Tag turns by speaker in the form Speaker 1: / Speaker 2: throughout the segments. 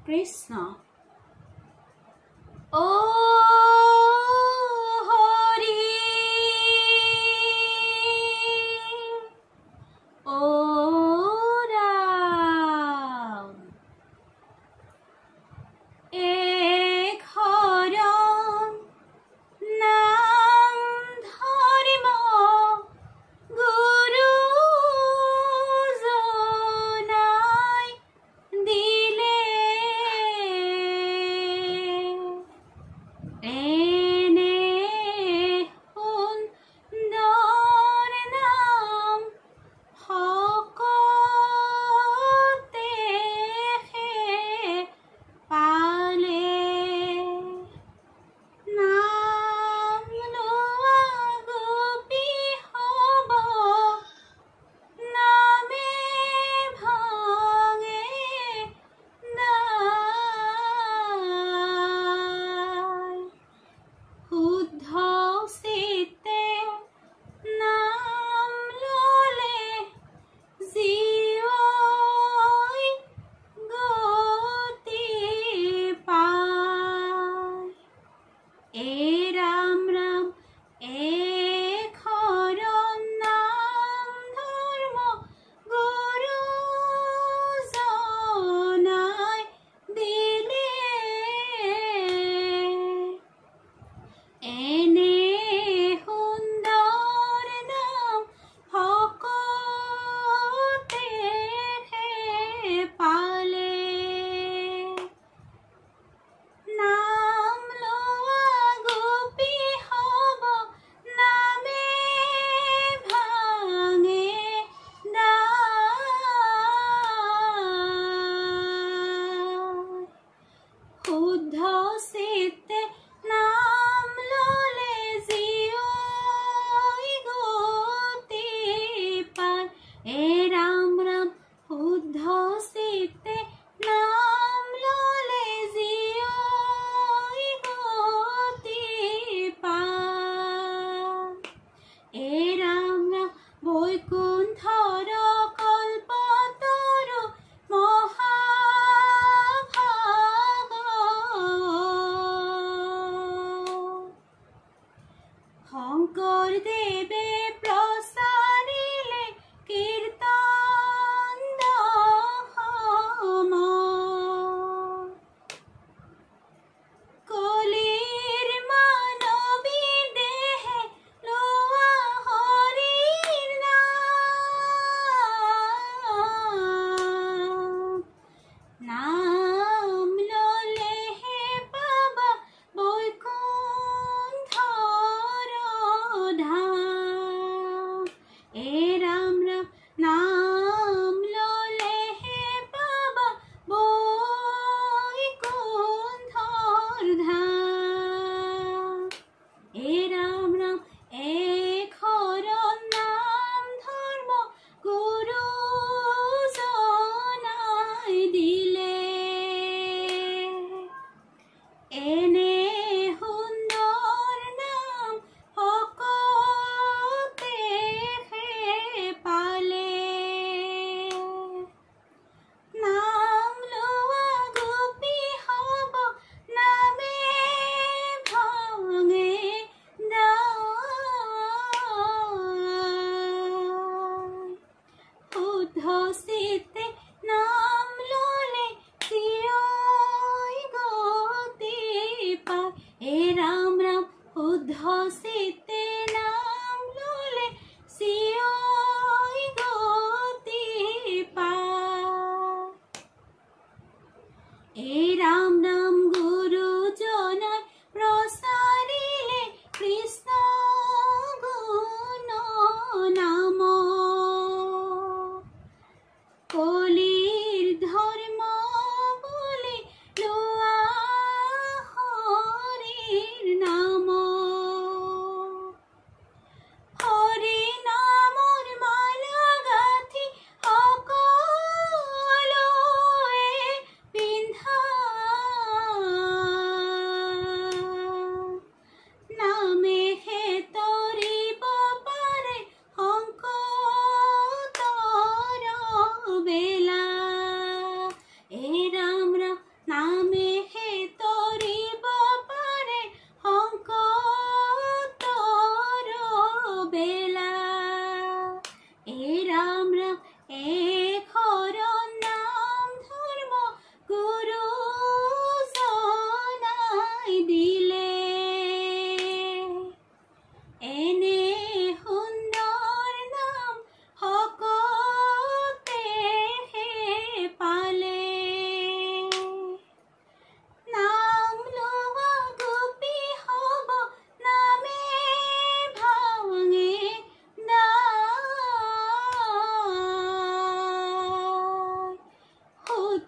Speaker 1: কৃষ্ণ ও হৰি ও ৰাম এক শৰণ নাম ধৰিম গুৰু জনাই দিলে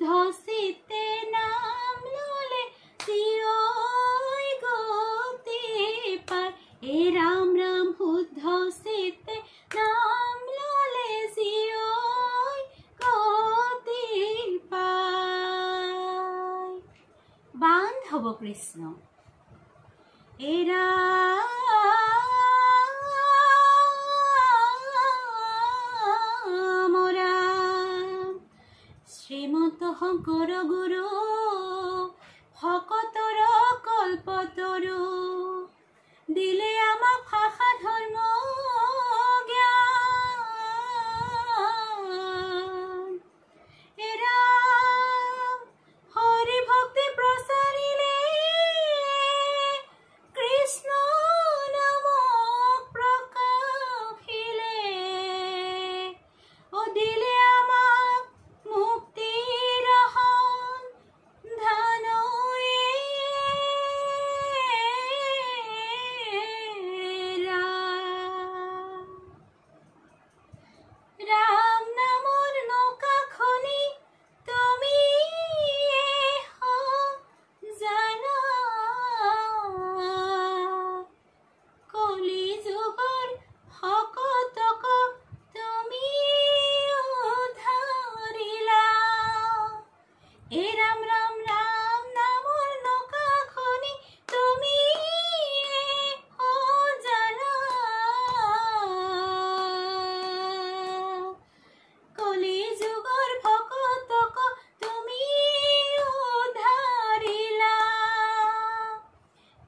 Speaker 1: শুদ্ধ চিত্তে নাম ললে চিৰৈ গতি পায়। এই ৰাম ৰাম শুদ্ধ চিত্তে নাম ললে চিৰৈ গতি পায়। বান্ধৱ কৃষ্ণ এই ৰাম ৰাম। শ্ৰীমন্ত শংকৰ গুৰু ভকতৰ কল্পতৰু দিলে আমাক ভাষা ধৰ্ম জ্ঞান। এই ৰাম হৰি ভক্তি প্ৰচাৰিলে কৃষ্ণ নামক প্ৰকাশিলে। ও দিলে আমাক মুক্তিৰ সন্ধান। ৰাম নামৰ নৌকাখনি তুমি জানা। কলি যুগৰ ভকতক তুমি উদ্ধাৰিলা। এই ৰাম ৰাম ৰাম নামৰ নৌকাখনি তুমি জানা। কলি যুগৰ ভকতক তুমি উদ্ধাৰিলা।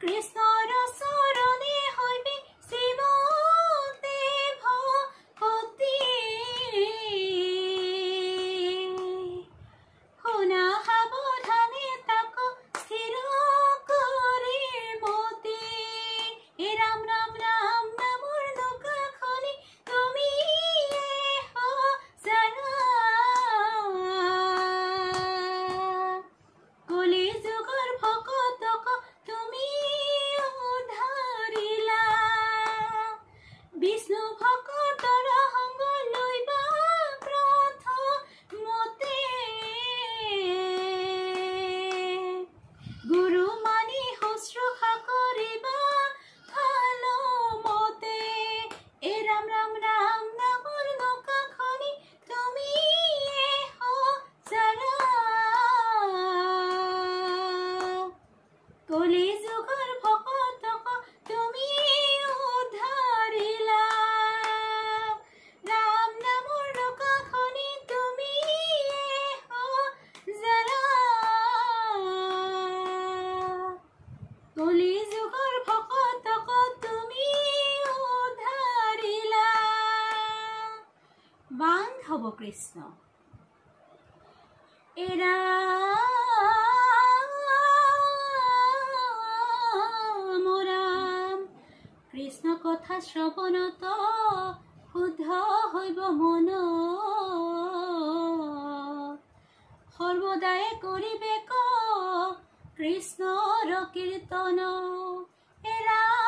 Speaker 1: কৃষ্ণৰ চৰণে হৈবি জীৱতে ভক্তি। শুনা সাৱধানে তাক স্থিৰ কৰি মতি। এই ৰাম ৰাম ৰাম নামৰ নৌকাখনি তুমি জানা। কলি যুগৰ ভকতক তুমি উদ্ধাৰিলা। বিষ্ণু ভকতৰ সংগ লৈবা প্ৰথমতে। গুৰু মানি শুশ্ৰূষা কৰিবা ভাল মতে। এই ৰাম ৰাম ৰাম নামৰ নৌকাখনি তুমি জানা। কলি যুগৰ ভকতক তুমি উদ্ধাৰিলা। ৰাম নামৰ নৌকাখনি তুমি জানা। কলি যুগৰ ভকতক তুমি উদ্ধাৰিলা। বান্ধৱ কৃষ্ণ এই ৰাম ৰাম। কৃষ্ণ কথা শ্ৰৱণত শুদ্ধ হৈব মন। সৰ্বদাই কৰিবে কৃষ্ণৰ কীৰ্তন। এই ৰাম